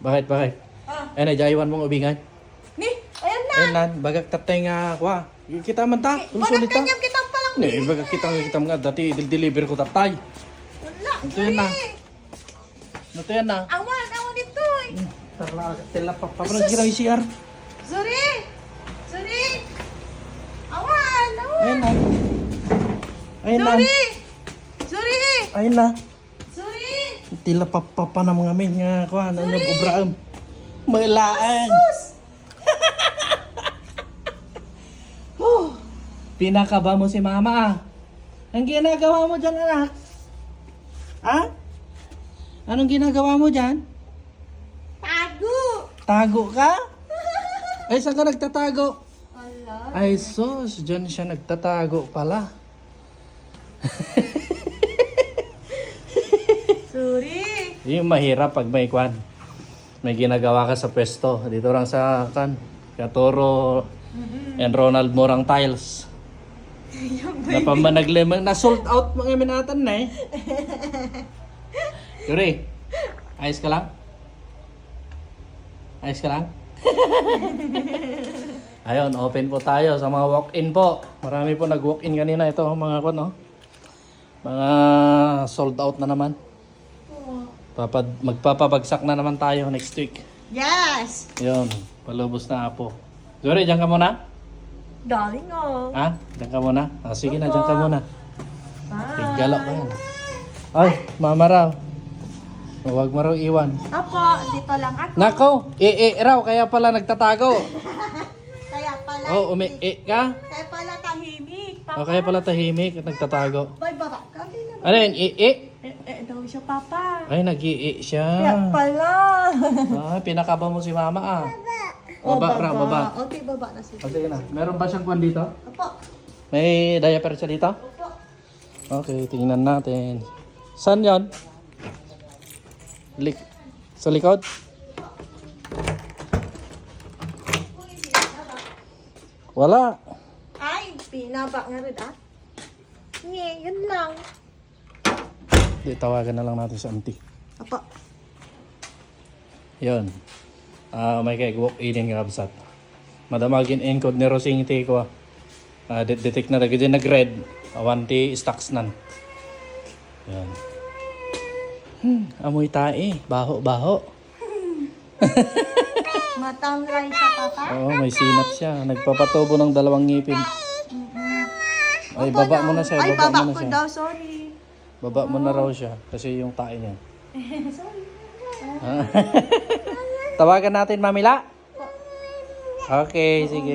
Bakit? Ay na, jaywan mong ubingan. Ni, ayan na. Ay nan, bagak tatay nga, kwa. Kita man ta, sulit ta. Kanyang kitang palang. Ni, bagak kita nga, dati deliver ko tatay. Wala, Ito yan na. Ito yan na. Awan dito eh. Tela pa, parang kirang CR. Zuri! Awan! Ayun na. Ayun na. Zuri! Ayun na. Zuri! Tila pa na mga men nga, kwa, nag-ubraam. Malaan. Pinakaba mo si mama ah. Ang ginagawa mo dyan, anak? Ha? Anong ginagawa mo dyan? Tago ka? Ay, saan ka nagtatago? Ala. Ay, sus, dyan siya nagtatago pala. Zuri! Yung mahirap pag may kwan. May ginagawa ka sa pwesto. Dito lang sa kan. Katoro and Ronald Morang Tiles. Napamanaglemang na sold out mga minatan na eh. Yuri, ayos ka lang? Ayos ka lang? Ayun, open po tayo sa mga walk-in po. Marami po nag-walk-in kanina. Ito mga kwan, no? Mga sold out na naman. Magpapabagsak na naman tayo next week. Yes! Yun, palubos na po. Yuri, dyan ka muna? Darling oh. Ha? Diyan ka muna? Ah, sige na, diyan ka muna. Bye. Tiggalok ka yan. Ay, mama raw. Huwag mo raw iwan. Apo, dito lang ako. Nako, raw, kaya pala nagtatago. Kaya pala. Oh, ka? Kaya pala tahimik. O kaya pala tahimik at nagtatago. Bye, baba. Kami na. Ano yun, Daw siya, papa. Ay, nag-i siya. Kaya pala. Ah, pinakaba mo si mama ah. Oh, Baba, raw, baba. Okay, baba na siya. O, sige na. Meron ba siyang kwan dito? Apo. May diaper siya dito? Apo. Okay, tingnan natin. Saan yan? Sa likod? Wala. Ay, pinaba nga rin ah. Nye, yun lang. Di, tawagan na lang natin sa auntie. Apo. Yun. May kay walk-in nga absat. Madamagin encode ni Rosing ko. Detect na lagi din nag-red. Awanti stocks nan. Yan. Amoy tae. Baho. Matangray siya, papa. Oo, may sinat siya. Nagpapatubo ng 2 ngipin. Ay, baba mo na siya. Ay, Baba baba mo na ko siya. daw, sorry. Baba mo na raw siya. Kasi yung tae niya. Sorry. Tawagan natin, Mamila. Okay, sige.